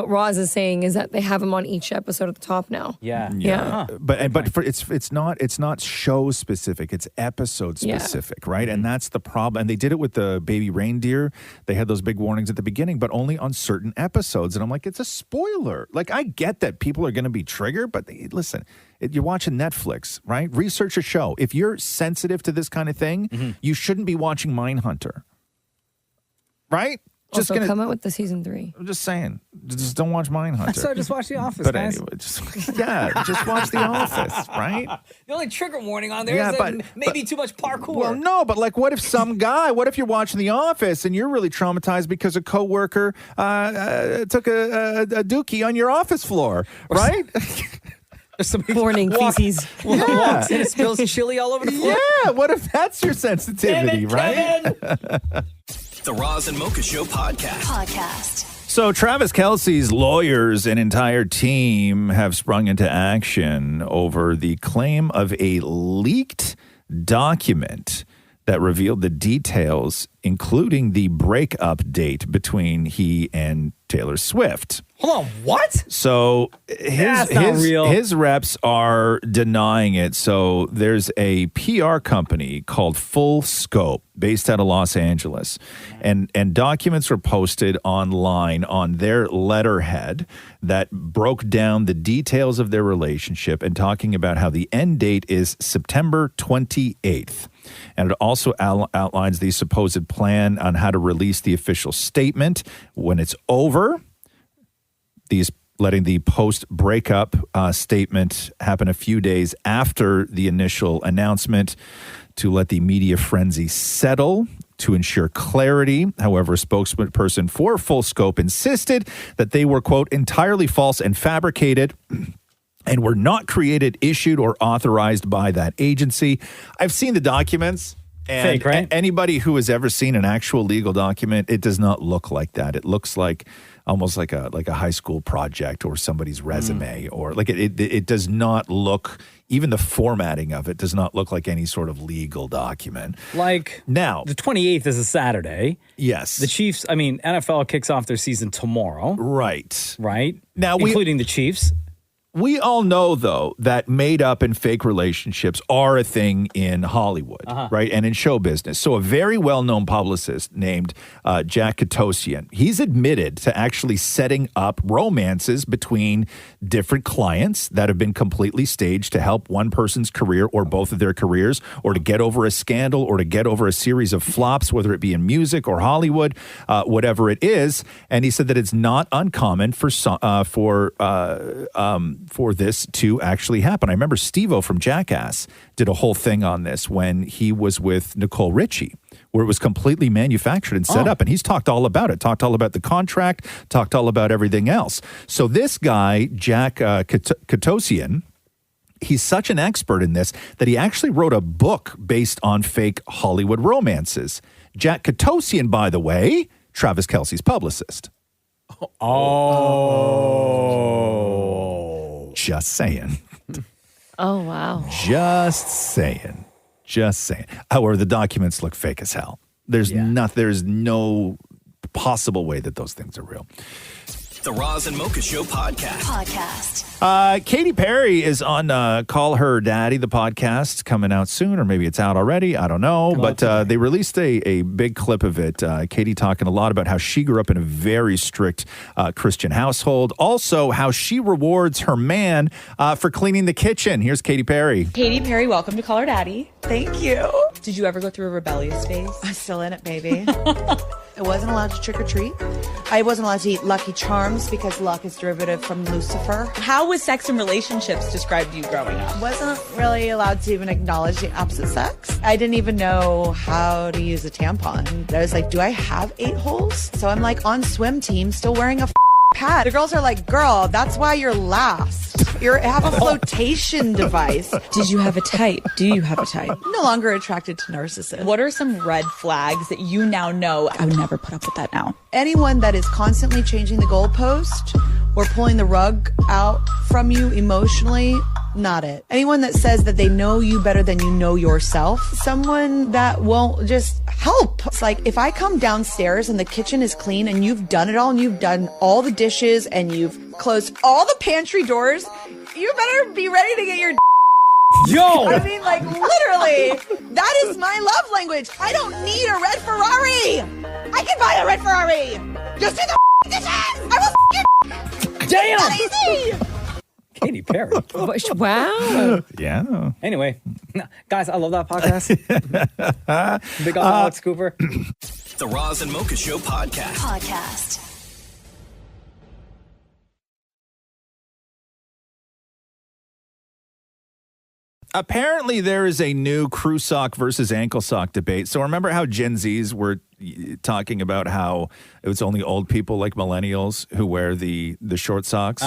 Roz is saying is that they have him on each episode at the top now. Yeah. But for, it's not show specific, it's episode Yeah. specific, right? And that's the problem. And they did it with the baby reindeer. They had those big warnings at the beginning, but only on certain episodes. And I'm like, it's a spoiler. Like I get that people are going to be triggered, but listen, you're watching Netflix, right? Research a show. If you're sensitive to this kind of thing, you shouldn't be watching Mindhunter. right? Just Also, come out with the season 3. I'm just saying. Just don't watch Mindhunter. So just watch The Office, But guys. anyway, just watch The Office, right? The only trigger warning on there Yeah, is that but- maybe too much parkour. Well, no, but like, what if you're watching The Office and you're really traumatized because a coworker took a dookie on your office floor, right? Morning feces. Walks in and spills chili all over the floor. Yeah, what if that's your sensitivity, right? The Roz and Mocha Show podcast. So Travis Kelce's lawyers and entire team have sprung into action over the claim of a leaked document that revealed the details, including the breakup date between he and Taylor Swift. Hold on, what? So That's not real. his reps are denying it. So there's a PR company called Full Scope based out of Los Angeles. And documents were posted online on their letterhead that broke down the details of their relationship and talking about how the end date is September 28th. And it also outlines the supposed plan on how to release the official statement when it's over. Letting the post-breakup statement happen a few days after the initial announcement to let the media frenzy settle to ensure clarity. However, a spokesperson for Full Scope insisted that they were, quote, entirely false and fabricated and were not created, issued, or authorized by that agency. I've seen the documents. And Fake, right? Anybody who has ever seen an actual legal document, it does not look like that. It looks like almost like a high school project or somebody's resume, or like it does not look, even the formatting of it does not look like any sort of legal document. Like now, the 28th is a Saturday. Yes. The Chiefs, NFL kicks off their season tomorrow. Right. Right? Now, including the Chiefs. We all know, though, that made up and fake relationships are a thing in Hollywood, right? And in show business. So a very well-known publicist named Jack Katosian, he's admitted to actually setting up romances between different clients that have been completely staged to help one person's career or both of their careers, or to get over a scandal, or to get over a series of flops, whether it be in music or Hollywood, whatever it is. And he said that it's not uncommon for this to actually happen. I remember Steve-O from Jackass did a whole thing on this when he was with Nicole Richie, where it was completely manufactured and set up. And he's talked all about it, talked all about the contract, talked all about everything else. So this guy, Jack Katosian, he's such an expert in this that he actually wrote a book based on fake Hollywood romances. Jack Katosian, by the way, Travis Kelce's publicist. Just saying. Oh, wow. Just saying. However, the documents look fake as hell. There's no possible way that those things are real. The Roz and Mocha Show podcast. Katy Perry is on Call Her Daddy, the podcast, coming out soon, or maybe it's out already. I don't know. But they released a big clip of it. Katy talking a lot about how she grew up in a very strict Christian household. Also, how she rewards her man for cleaning the kitchen. Here's Katy Perry. Katy Perry, welcome to Call Her Daddy. Thank you. Did you ever go through a rebellious phase? I'm still in it, baby. I wasn't allowed to trick or treat. I wasn't allowed to eat Lucky Charms because luck is derivative from Lucifer. How was sex and relationships described to you growing up? Wasn't really allowed to even acknowledge the opposite sex. I didn't even know how to use a tampon. I was like, do I have 8 holes? So I'm like on swim team, still wearing a pad. The girls are like, girl, that's why you're last. You have a flotation device. Did you have a type? Do you have a type? I'm no longer attracted to narcissists. What are some red flags that you now know? I would never put up with that now. Anyone that is constantly changing the goalpost or pulling the rug out from you emotionally, not it. Anyone that says that they know you better than you know yourself, someone that won't just help. It's like, if I come downstairs and the kitchen is clean and you've done it all and you've done all the dishes and you've closed all the pantry doors, you better be ready to get your Yo! I mean, like, literally, that is my love language. I don't need a red Ferrari. I can buy a red Ferrari. Just do the dishes. I will Damn! That easy. Katy Perry. Wow. Yeah. Anyway, guys, I love that podcast. Big up Alex Cooper. The Roz and Mocha Show podcast. Apparently, there is a new crew sock versus ankle sock debate. So remember how Gen Zs were talking about how it was only old people like millennials who wear the short socks?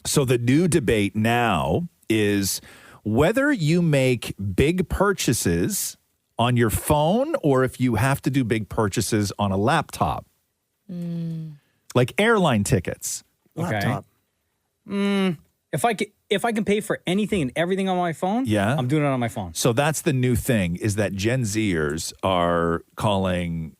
So the new debate now is whether you make big purchases on your phone or if you have to do big purchases on a laptop. Like airline tickets. Laptop. If I can pay for anything and everything on my phone, Yeah. I'm doing it on my phone. So that's the new thing is that Gen Zers are calling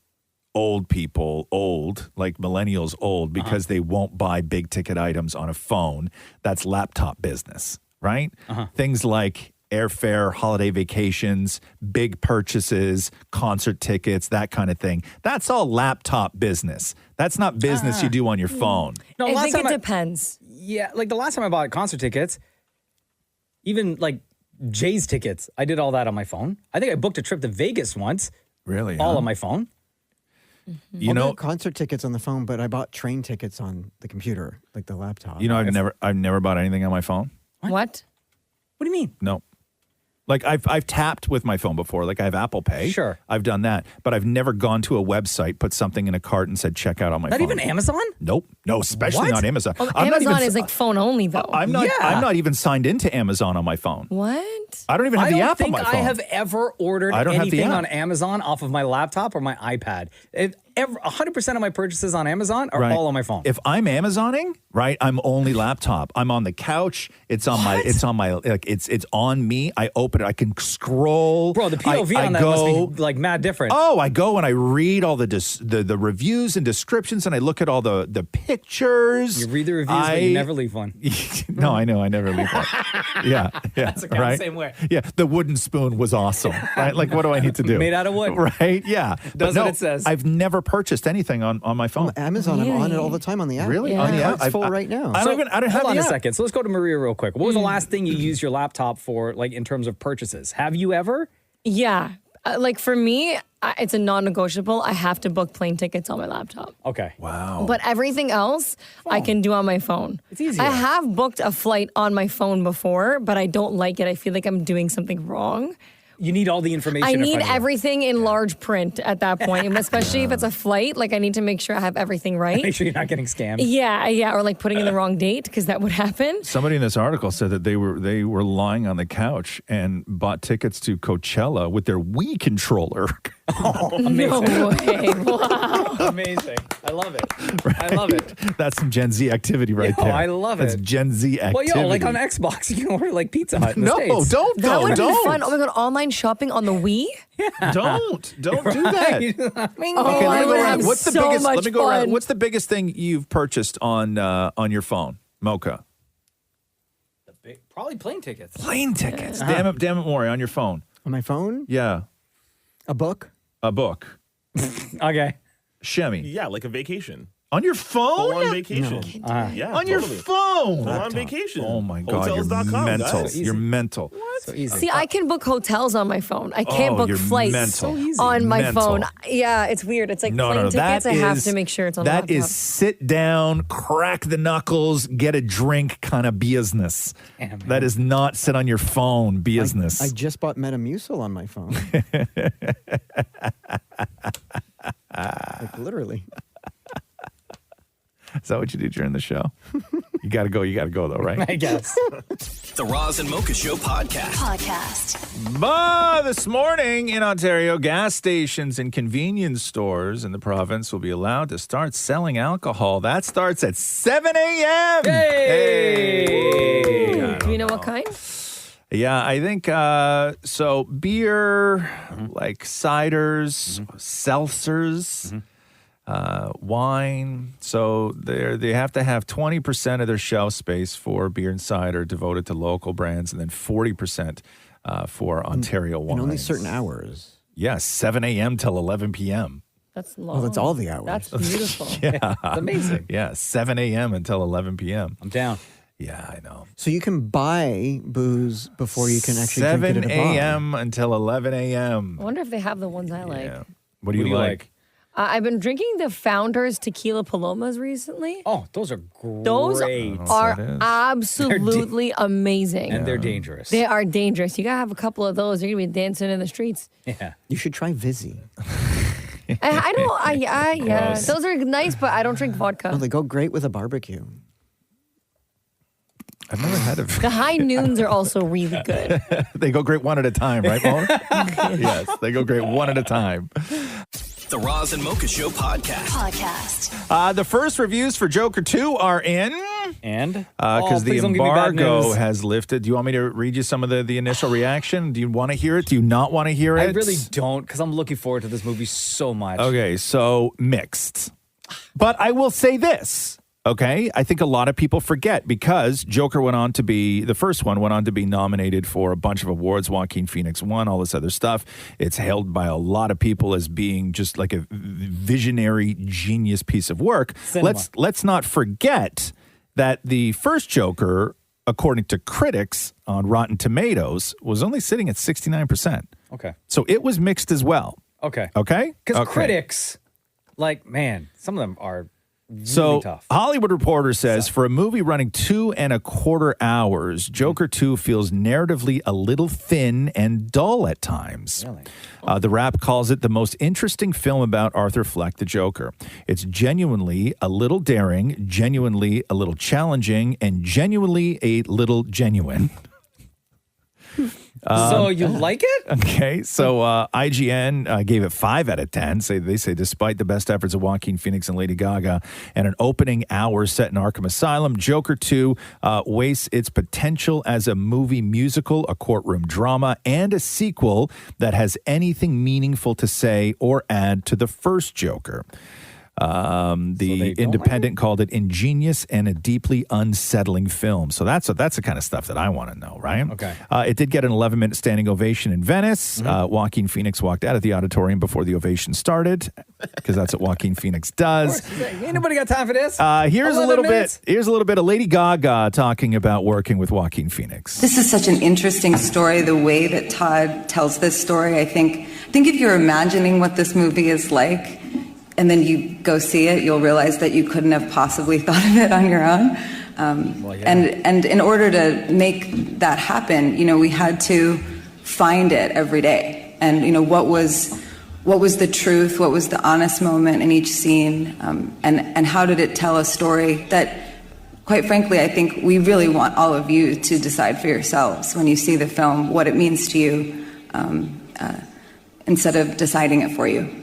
old people old, like millennials old, because they won't buy big ticket items on a phone. That's laptop business, right? Things like airfare, holiday vacations, big purchases, concert tickets, that kind of thing. That's all laptop business. That's not business you do on your phone. No, I last think time it depends. Yeah, like the last time I bought concert tickets, even like Jay's tickets, I did all that on my phone. I think I booked a trip to Vegas once. Really? All on my phone. You I'll know, buy concert tickets on the phone, but I bought train tickets on the computer, like the laptop. you know, I've never bought anything on my phone. What? What do you mean? No. Like I've tapped with my phone before. Like I have Apple Pay. Sure. I've done that. But I've never gone to a website, put something in a cart and said check out on my Not phone. even Amazon? Nope. No, especially What? not Amazon. Well, I'm not Amazon even, is like phone only though. I'm not even signed into Amazon on my phone. What? I don't even have the app on my I phone. have ever ordered I don't have the anything app. on Amazon off of my laptop or my iPad. 100% of my purchases on Amazon are Right. all on my phone. If I'm Amazoning, right, I'm only laptop. I'm on the couch. It's on my like it's on me. I open it. I can scroll. Bro, the POV I on that go, must be like mad different. Oh, I go and I read all the reviews and descriptions, and I look at all the pictures. You read the reviews, but you never leave one. No, I know. I never leave one. Yeah. That's okay, I'm the right. same way. Yeah, the wooden spoon was awesome. Right? Like, what do I need to do? Made out of wood. Right? Yeah. Does But what it says. I've never purchased anything on my phone. Amazon, I'm on it all the time on the app. Really? Yeah. On the app? It's full right now. I don't have Hold on the a app. second. So let's go to Maria real quick. What was the last thing you used your laptop for, like in terms of purchases? Have you ever? Yeah. Like for me, it's a non-negotiable. I have to book plane tickets on my laptop. Okay. Wow. But everything else I can do on my phone. It's easier. I have booked a flight on my phone before, but I don't like it. I feel like I'm doing something wrong. You need all the information. I in need front of you. everything in large print at that point, and especially if it's a flight. Like I need to make sure I have everything right. Make sure you're not getting scammed. Yeah, or like putting in the wrong date because that would happen. Somebody in this article said that they were lying on the couch and bought tickets to Coachella with their Wii controller. Amazing. No way! Wow. Amazing. I love it. I love it. That's some Gen Z activity right Yo, there. I love That's it. Gen Z activity. Well, like on Xbox, you can order like Pizza Hut in the No, States. don't That go. would Don't. be fun. Oh my god, online shopping on the Wii? Don't do that. Oh, Okay, let I me go would around. have What's the so biggest? much Let me go around. fun. What's the biggest thing you've purchased on your phone, Mocha? Probably plane tickets. Plane tickets. Damn it, Maury, on your phone. On my phone? Yeah, A book? a book. Okay. Shemmy. Yeah, like a vacation. On your phone? Full on vacation. Yeah, On your totally. phone? Full on vacation. Oh my God, you're Hotels.com, mental. guys. You're mental. So easy. See, I can book hotels on my phone. I can't Oh, book you're flights mental. on my Mental. phone. Yeah, it's weird. It's like plane tickets. I have to make sure it's on the That laptop. is sit down, crack the knuckles, get a drink kind of business. Damn, That is not sit on your phone business. I just bought Metamucil on my phone. Like literally. Is that what you do during the show? You got to go though, right? I guess. The Roz and Mocha Show podcast. But this morning in Ontario, gas stations and convenience stores in the province will be allowed to start selling alcohol. That starts at 7 a.m. Hey! Do you know what kind? Yeah, I think so. Beer, like ciders, seltzers, wine. So they have to have 20% of their shelf space for beer and cider devoted to local brands, and then 40% for Ontario wines. And only certain hours. Yes, 7 a.m. till 11 p.m. That's long. Oh, that's all the hours. That's beautiful. Yeah, It's amazing. Yeah, 7 a.m. until 11 p.m. I'm down. Yeah, I know. So you can buy booze before you can actually drink it 7 at a bar. a.m. until 11 a.m. I wonder if they have the ones I like. Yeah. What do you like? I've been drinking the Founders Tequila Palomas recently. Oh, those are great. Those are absolutely amazing. And they're dangerous. They are dangerous. You gotta have a couple of those. You're gonna be dancing in the streets. Yeah. You should try Vizzy. Yeah. Those are nice, but I don't drink vodka. Oh, they go great with a barbecue. I've never had a... The high noons are also really good. They go great one at a time, right, Paul? Yes, they go great one at a time. The Roz and Mocha Show podcast. The first reviews for Joker 2 are in. And? Because the embargo has lifted. Do you want me to read you some of the initial reaction? Do you want to hear it? Do you not want to hear it? I really don't, because I'm looking forward to this movie so much. Okay, so mixed. But I will say this. Okay, I think a lot of people forget because Joker the first one went on to be nominated for a bunch of awards. Joaquin Phoenix won, all this other stuff. It's hailed by a lot of people as being just like a visionary, genius piece of work. Cinema. Let's not forget that the first Joker, according to critics on Rotten Tomatoes, was only sitting at 69%. Okay. So it was mixed as well. Okay. Okay? Because critics, man, some of them are so, tough. Hollywood Reporter says, for a movie running 2.25 hours, Joker 2 feels narratively a little thin and dull at times. Really? The Wrap calls it the most interesting film about Arthur Fleck, the Joker. It's genuinely a little daring, genuinely a little challenging, and genuinely a little genuine. So you like it? Okay, so IGN gave it 5 out of 10. They say despite the best efforts of Joaquin Phoenix and Lady Gaga and an opening hour set in Arkham Asylum, Joker 2 wastes its potential as a movie musical, a courtroom drama, and a sequel that has anything meaningful to say or add to the first Joker. The Independent called it ingenious and a deeply unsettling film. So that's the kind of stuff that I want to know, right? Okay. It did get an 11-minute standing ovation in Venice. Joaquin Phoenix walked out of the auditorium before the ovation started because that's what Joaquin Phoenix does. Ain't nobody got time for this. Here's a little bit of Lady Gaga talking about working with Joaquin Phoenix. This is such an interesting story, the way that Todd tells this story. I think if you're imagining what this movie is like, and then you go see it, you'll realize that you couldn't have possibly thought of it on your own. And in order to make that happen, we had to find it every day. And what was the truth? What was the honest moment in each scene? And how did it tell a story that, quite frankly, I think we really want all of you to decide for yourselves when you see the film what it means to you, instead of deciding it for you.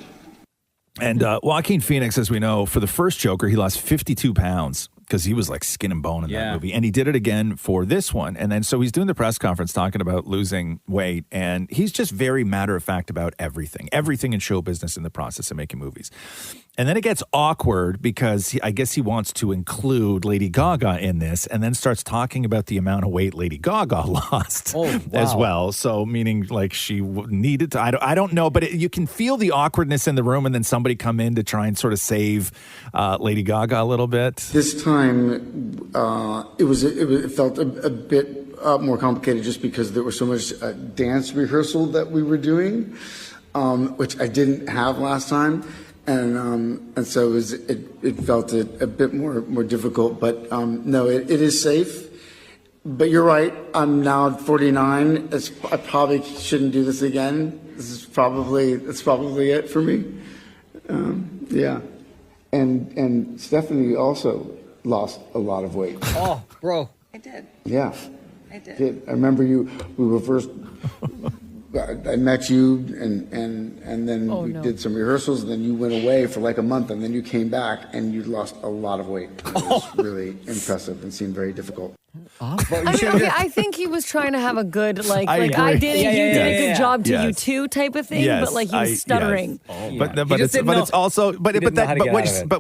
And Joaquin Phoenix, as we know, for the first Joker, he lost 52 pounds because he was like skin and bone in that movie. And he did it again for this one. And then so he's doing the press conference talking about losing weight. And he's just very matter of fact about everything in show business in the process of making movies. And then it gets awkward because I guess he wants to include Lady Gaga in this and then starts talking about the amount of weight Lady Gaga lost as well. So meaning like she needed to, I don't know, but you can feel the awkwardness in the room and then somebody come in to try and sort of save Lady Gaga a little bit. This time it felt a bit more complicated just because there was so much dance rehearsal that we were doing, which I didn't have last time. And so it felt a bit more difficult, but no, it is safe. But you're right. I'm now 49. I probably shouldn't do this again. It's probably it for me. Yeah, and Stephanie also lost a lot of weight. Oh, bro. I did. Yeah, I did. I remember we were first. I met you, and then we did some rehearsals, and then you went away for like a month, and then you came back, and you lost a lot of weight. It was really impressive and seemed very difficult. I think he was trying to have a good, you did a good job to you too type of thing, but like he was stuttering. But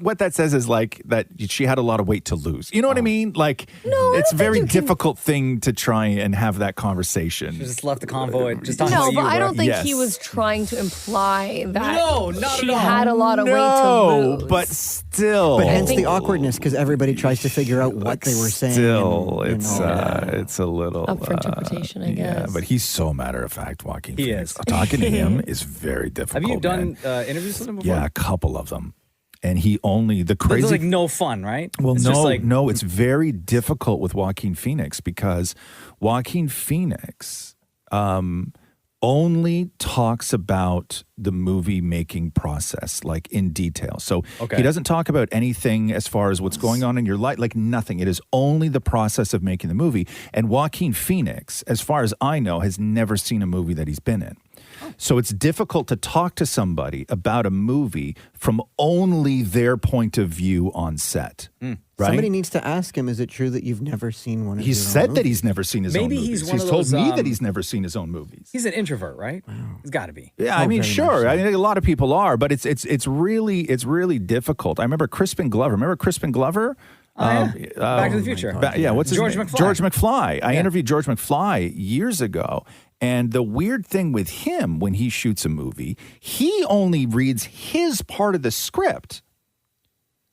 what that says is like that she had a lot of weight to lose. You know what I mean? Like it's a very difficult thing to try and have that conversation. She just left the convoy. Just no, but I don't think he was trying to imply that she had a lot of weight to lose. But still. But hence the awkwardness because everybody tries to figure out what they were saying. Still. little. It's a little up for interpretation, I guess. Yeah, but he's so matter of fact. Joaquin He Phoenix. is. Talking to him is very difficult. Have you done man. interviews with him before? Yeah, a couple of them. And he only the It's crazy like no fun, right? Well, It's no, just like, no, it's very difficult with Joaquin Phoenix because Joaquin Phoenix only talks about the movie making process, like in detail. So he doesn't talk about anything as far as what's going on in your life, like nothing. It is only the process of making the movie. And Joaquin Phoenix, as far as I know, has never seen a movie that he's been in. So it's difficult to talk to somebody about a movie from only their point of view on set. Right? Somebody needs to ask him, is it true that you've never seen one of He's your own said that movies? he's never seen his own Maybe movies. he's one of told those, me that he's never seen his own movies. he's an introvert, right? He's got to be. Yeah, I mean, sure. I mean, a lot of people are, but it's really difficult. I remember Crispin Glover. Remember Crispin Glover? Back to the Future. What's his George name? McFly. George McFly. I interviewed George McFly years ago, and the weird thing with him when he shoots a movie, he only reads his part of the script.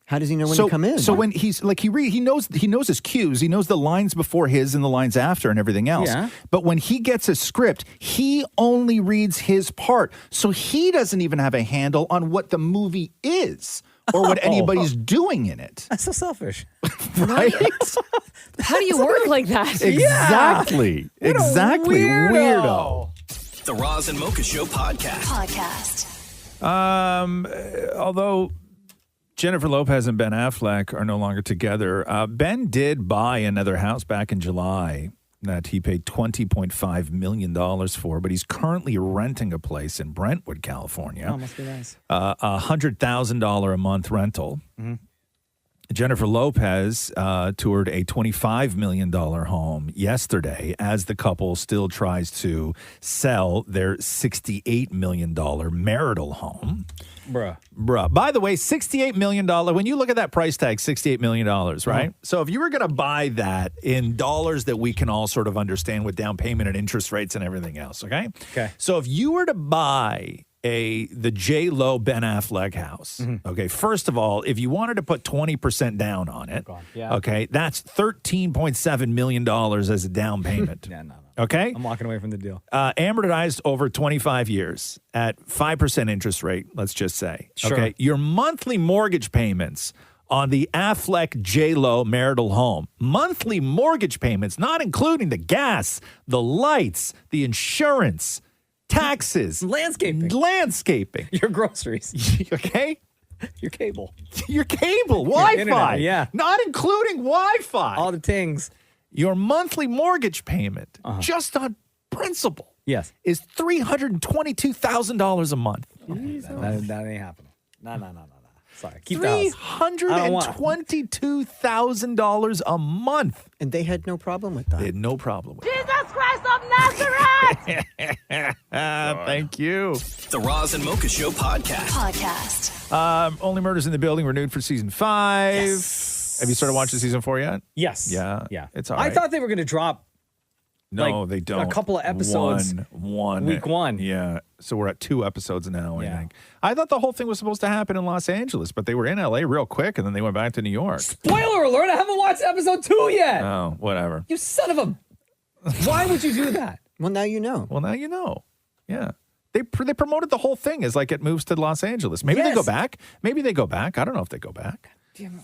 How does he know when to come in? So when he's like he knows his cues, he knows the lines before his and the lines after and everything else. Yeah. But when he gets a script, he only reads his part. So he doesn't even have a handle on what the movie is or what anybody's doing in it. That's so selfish. Right? How do you work like that? Exactly. What a Exactly. weirdo. The Roz and Mocha Show podcast. Although Jennifer Lopez and Ben Affleck are no longer together, Ben did buy another house back in July that he paid $20.5 million for, but he's currently renting a place in Brentwood, California. Oh, must be nice. $100,000 a month rental. Mm-hmm. Jennifer Lopez toured a $25 million home yesterday as the couple still tries to sell their $68 million marital home. Bruh. By the way, $68 million, when you look at that price tag, $68 million, right? So if you were going to buy that in dollars that we can all sort of understand with down payment and interest rates and everything else, okay? Okay. So if you were to buy the J-Lo Ben Affleck house, okay, first of all, if you wanted to put 20% down on it, okay, that's $13.7 million as a down payment. No. Okay? I'm walking away from the deal. Amortized over 25 years at 5% interest rate, let's just say. Sure. Okay, your monthly mortgage payments on the Affleck J-Lo marital home, monthly mortgage payments, not including the gas, the lights, the insurance, taxes, landscaping, your groceries, okay, your cable, Wi-Fi, internet, yeah, not including Wi-Fi, all the things. Your monthly mortgage payment, just on principal, is $322,000 a month. That ain't happening. No. Sorry, keep the house. $322,000 a month, and they had no problem with that. They had no problem with Jesus Christ of Nazareth! Thank you. The Roz and Mocha Show podcast. Only Murders in the Building renewed for season 5. Have you started watching season 4 yet? Yes. Yeah. It's all right. I thought they were going to drop. No, like, they don't. A couple of episodes. One. Week 1. Yeah. So we're at 2 episodes now, I think. I thought the whole thing was supposed to happen in Los Angeles, but they were in LA real quick and then they went back to New York. Spoiler alert, I haven't watched episode 2 yet. Oh, whatever. You son of a... Why would you do that? Well, now you know. Yeah. They promoted the whole thing as like it moves to Los Angeles. Maybe they go back. I don't know if they go back. Damn it.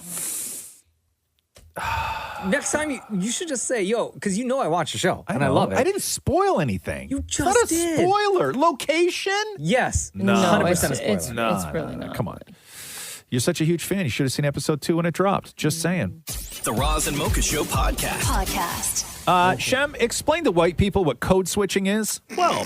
Next time you should just say, yo, because you know I watch the show and I love it. I didn't spoil anything. You just not a did. Spoiler. Location? Yes. No. 100% a spoiler. It's really not. Come on. You're such a huge fan. You should have seen episode 2 when it dropped. Just saying. The Roz and Mocha Show podcast. Shem, explain to white people what code switching is. Well,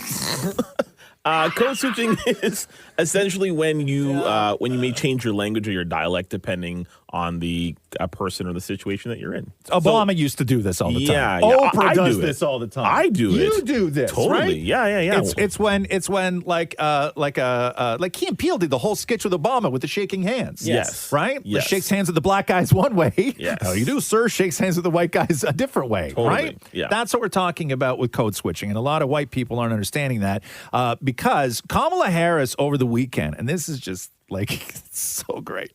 code switching is essentially when you may change your language or your dialect depending on the person or the situation that you're in. Obama used to do this all the time. Yeah, Oprah I does do this all the time. I do it. You do this, totally. right? Yeah. It's when like Key and Peele did the whole sketch with Obama with the shaking hands. Yes. Right? Yes. Shakes hands with the black guys one way. Yes. How do you do, sir? Shakes hands with the white guys a different way. Totally. Right? Yeah. That's what we're talking about with code switching. And a lot of white people aren't understanding that because Kamala Harris over the weekend, and this is just like so great.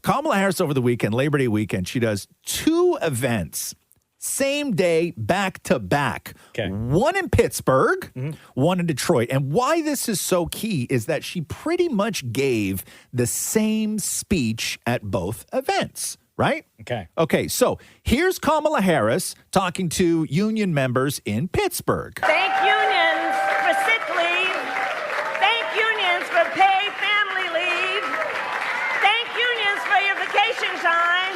Kamala Harris over the weekend, Labor Day weekend, she does 2 events same day, back to back. One in Pittsburgh, one in Detroit. And why this is so key is that she pretty much gave the same speech at both events, right? Okay, so here's Kamala Harris talking to union members in Pittsburgh. Thank unions for sick leave. Thank unions for paid family leave. Thank unions for your vacation time.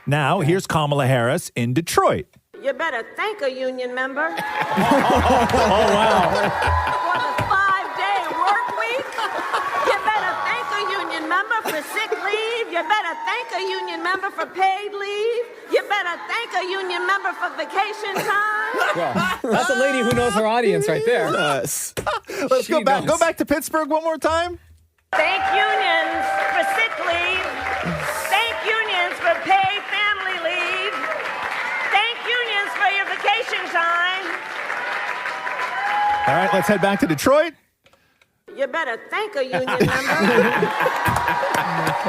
Now, here's Kamala Harris in Detroit. You better thank a union member. Oh, wow. For the 5-day work week. You better thank a union member for sick leave. You better thank a union member for paid leave. You better thank a union member for vacation time. Well, that's a lady who knows her audience right there. Let's go back to Pittsburgh one more time. Thank unions for sick leave. Thank unions for paid family leave. Thank unions for your vacation time. All right, let's head back to Detroit. You better thank a union member.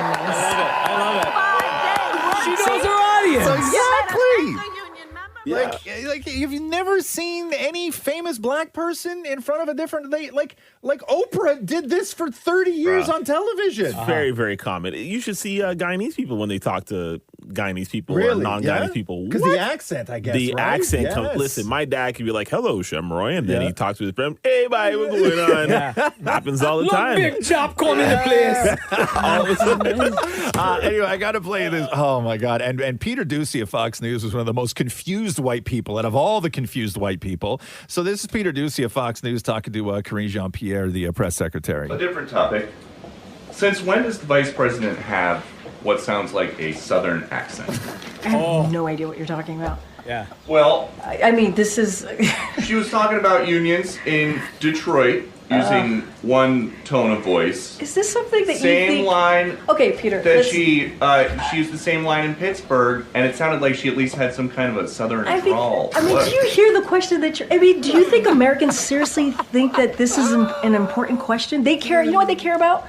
I love it. She knows her audience. Exactly. Like you've never seen any famous black person in front of a different like Oprah did this for 30 years on television. It's very, very common. You should see Guyanese people when they talk to Guyanese people or Really? non-Guyanese Yeah? people. 'Cause the accent, I guess, The right? accent. Yes. Listen, my dad could be like, hello, Shamroy, and then he talks to his friend, hey, bye, what's going on? Happens all the time. Big chop come in the place. Anyway, I got to play this. Oh, my God. And Peter Ducey of Fox News was one of the most confused white people out of all the confused white people. So this is Peter Ducey of Fox News talking to Karine Jean-Pierre, the press secretary. A different topic. Since when does the vice president have what sounds like a southern accent? I have no idea what you're talking about. Yeah. Well, I mean, this is. she was talking about unions in Detroit using one tone of voice. Is this something that you Same think? line. Okay, Peter. That let's- she used the same line in Pittsburgh, and it sounded like she at least had some kind of a southern drawl. I mean, What? do you hear the question that you're? I mean, do you think Americans seriously think that this is an important question? They care. You know what they care about?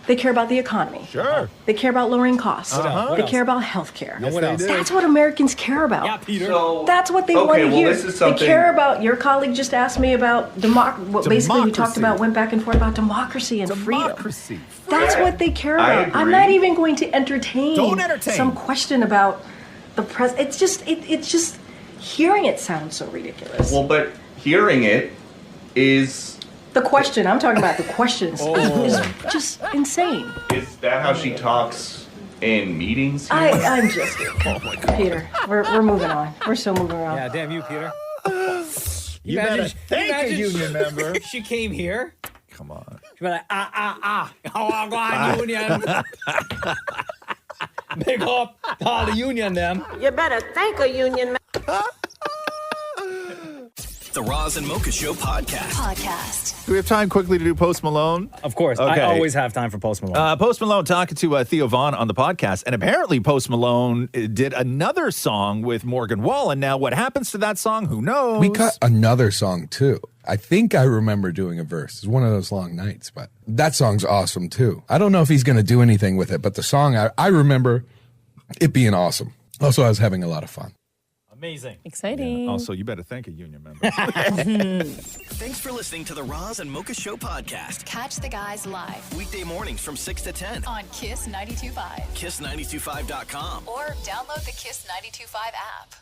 They care about the economy. Sure. They care about lowering costs. What They else? care about health care. Yes, they do. That's what Americans care about. Yeah, Peter. So- That's what they okay, want to well, hear. this is They something- care about. Your colleague just asked me about what basically we talked Democracy. about, went back and forth about democracy and freedom. That's what they care I about. I'm agree. not even going to entertain, Don't entertain. some question about the pres. It's just hearing it sounds so ridiculous. Well, but hearing it is The question I'm talking about, the questions is just insane. is that how she talks in meetings? here? I'm just Peter. We're moving on. We're still moving on. Yeah, damn you, Peter. You better thank a union member. She came here. Come on. She was like, oh, I'm going union. Big up all the union, them. You better thank a union member. The Roz and Mocha Show podcast. Do we have time quickly to do Post Malone? Of course. I always have time for Post Malone. Post Malone talking to Theo Vaughn on the podcast. And apparently Post Malone did another song with Morgan Wallen. Now, what happens to that song? Who knows? We cut another song too. I think I remember doing a verse. It's one of those long nights, but that song's awesome too. I don't know if he's going to do anything with it, but the song, I remember it being awesome. Also, I was having a lot of fun. Amazing. Exciting. Also, you better thank a union member. Thanks for listening to the Roz and Mocha Show podcast. Catch the guys live Weekday mornings from 6 to 10. on Kiss 92.5 Kiss925.com. or download the Kiss 92.5 app.